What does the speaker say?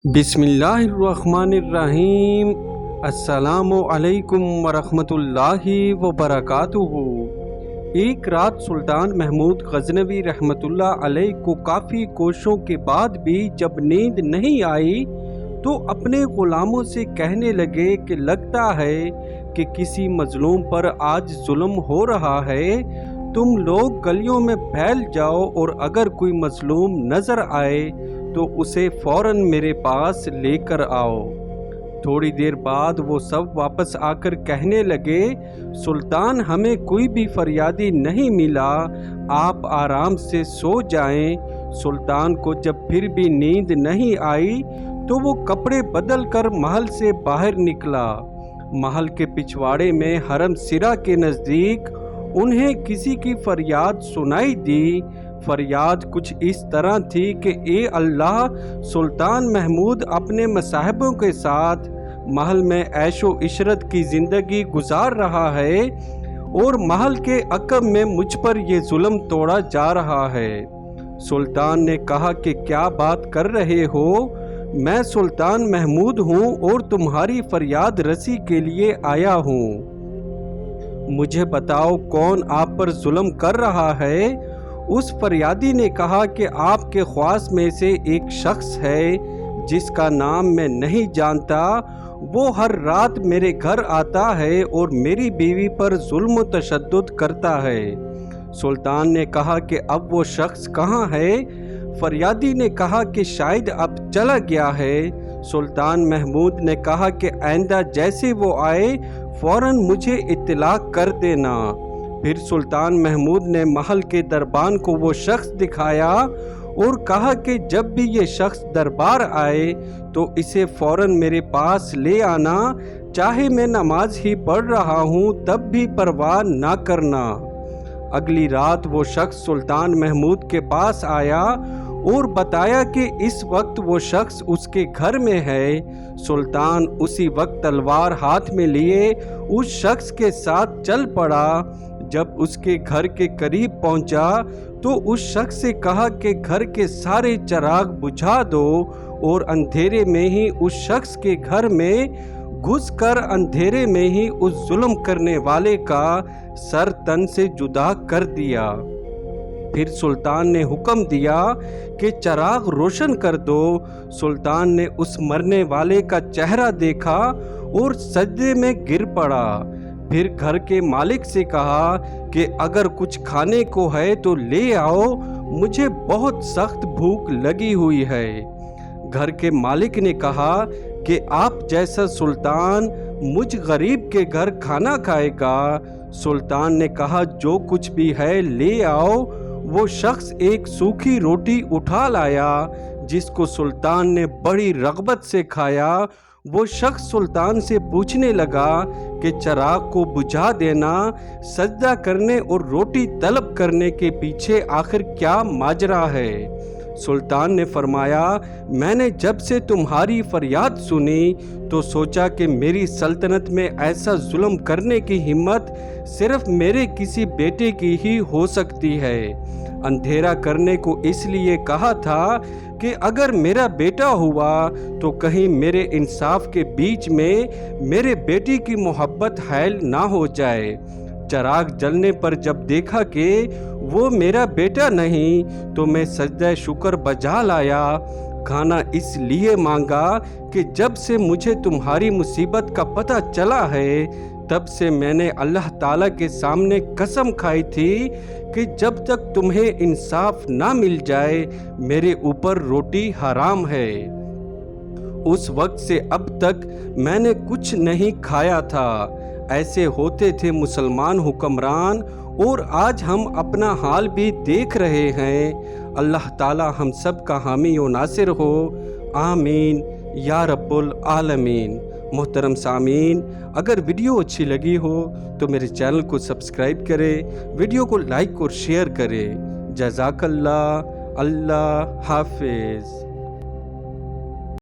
بسم اللہ الرحمن الرحیم۔ السلام علیکم ورحمۃ اللہ وبرکاتہ۔ ایک رات سلطان محمود غزنوی رحمۃ اللہ علیہ کو کافی کوششوں کے بعد بھی جب نیند نہیں آئی تو اپنے غلاموں سے کہنے لگے کہ لگتا ہے کہ کسی مظلوم پر آج ظلم ہو رہا ہے، تم لوگ گلیوں میں پھیل جاؤ اور اگر کوئی مظلوم نظر آئے تو اسے فوراً میرے پاس لے کر آؤ۔ تھوڑی دیر بعد وہ سب واپس آ کر کہنے لگے، سلطان ہمیں کوئی بھی فریادی نہیں ملا، آپ آرام سے سو جائیں۔ سلطان کو جب پھر بھی نیند نہیں آئی تو وہ کپڑے بدل کر محل سے باہر نکلا۔ محل کے پچھواڑے میں حرم سرا کے نزدیک انہیں کسی کی فریاد سنائی دی۔ فریاد کچھ اس طرح تھی کہ اے اللہ، سلطان محمود اپنے مصاحبوں کے ساتھ محل میں عیش و عشرت کی زندگی گزار رہا ہے اور محل کے عقب میں مجھ پر یہ ظلم توڑا جا رہا ہے۔ سلطان نے کہا کہ کیا بات کر رہے ہو؟ میں سلطان محمود ہوں اور تمہاری فریاد رسی کے لیے آیا ہوں۔ مجھے بتاؤ کون آپ پر ظلم کر رہا ہے؟ اس فریادی نے کہا کہ آپ کے خواص میں سے ایک شخص ہے جس کا نام میں نہیں جانتا، وہ ہر رات میرے گھر آتا ہے اور میری بیوی پر ظلم و تشدد کرتا ہے۔ سلطان نے کہا کہ اب وہ شخص کہاں ہے؟ فریادی نے کہا کہ شاید اب چلا گیا ہے۔ سلطان محمود نے کہا کہ آئندہ جیسے وہ آئے فوراً مجھے اطلاع کر دینا۔ پھر سلطان محمود نے محل کے دربان کو وہ شخص دکھایا اور کہا کہ جب بھی یہ شخص دربار آئے تو اسے فوراً میرے پاس لے آنا، چاہے میں نماز ہی پڑھ رہا ہوں تب بھی پرواہ نہ کرنا۔ اگلی رات وہ شخص سلطان محمود کے پاس آیا اور بتایا کہ اس وقت وہ شخص اس کے گھر میں ہے۔ سلطان اسی وقت تلوار ہاتھ میں لیے اس شخص کے ساتھ چل پڑا۔ جب اس کے گھر کے قریب پہنچا تو اس شخص سے کہا کہ گھر کے سارے چراغ بجھا دو اور اندھیرے میں ہی اس شخص کے گھر میں گھس کر اندھیرے میں ہی اس ظلم کرنے والے کا سر تن سے جدا کر دیا۔ پھر سلطان نے حکم دیا کہ چراغ روشن کر دو۔ سلطان نے اس مرنے والے کا چہرہ دیکھا اور سجدے میں گر پڑا۔ پھر گھر کے مالک سے کہا کہ اگر کچھ کھانے کو ہے تو لے آؤ، مجھے بہت سخت بھوک لگی ہوئی ہے۔ گھر کے مالک نے کہا کہ آپ جیسا سلطان مجھ غریب کے گھر کھانا کھائے گا؟ سلطان نے کہا جو کچھ بھی ہے لے آؤ۔ وہ شخص ایک سوکھی روٹی اٹھا لایا جس کو سلطان نے بڑی رغبت سے کھایا۔ وہ شخص سلطان سے پوچھنے لگا کہ چراغ کو بجھا دینا، سجدہ کرنے اور روٹی طلب کرنے کے پیچھے آخر کیا ماجرا ہے؟ سلطان نے فرمایا، میں نے جب سے تمہاری فریاد سنی تو سوچا کہ میری سلطنت میں ایسا ظلم کرنے کی ہمت صرف میرے کسی بیٹے کی ہی ہو سکتی ہے۔ اندھیرا کرنے کو اس لیے کہا تھا کہ اگر میرا بیٹا ہوا تو کہیں میرے انصاف کے بیچ میں میرے بیٹی کی محبت حائل نہ ہو جائے۔ چراغ جلنے پر جب دیکھا کہ وہ میرا بیٹا نہیں تو میں سجدہ شکر بجا لایا۔ کھانا اس لیے مانگا کہ جب سے مجھے تمہاری مصیبت کا پتہ چلا ہے تب سے میں نے اللہ تعالیٰ کے سامنے قسم کھائی تھی کہ جب تک تمہیں انصاف نہ مل جائے میرے اوپر روٹی حرام ہے۔ اس وقت سے اب تک میں نے کچھ نہیں کھایا تھا۔ ایسے ہوتے تھے مسلمان حکمران اور آج ہم اپنا حال بھی دیکھ رہے ہیں۔ اللہ تعالی ہم سب کا حامی و ناصر ہو، آمین یا رب العالمین۔ محترم سامعین، اگر ویڈیو اچھی لگی ہو تو میرے چینل کو سبسکرائب کریں، ویڈیو کو لائک اور شیئر کریں۔ جزاک اللہ، اللہ حافظ۔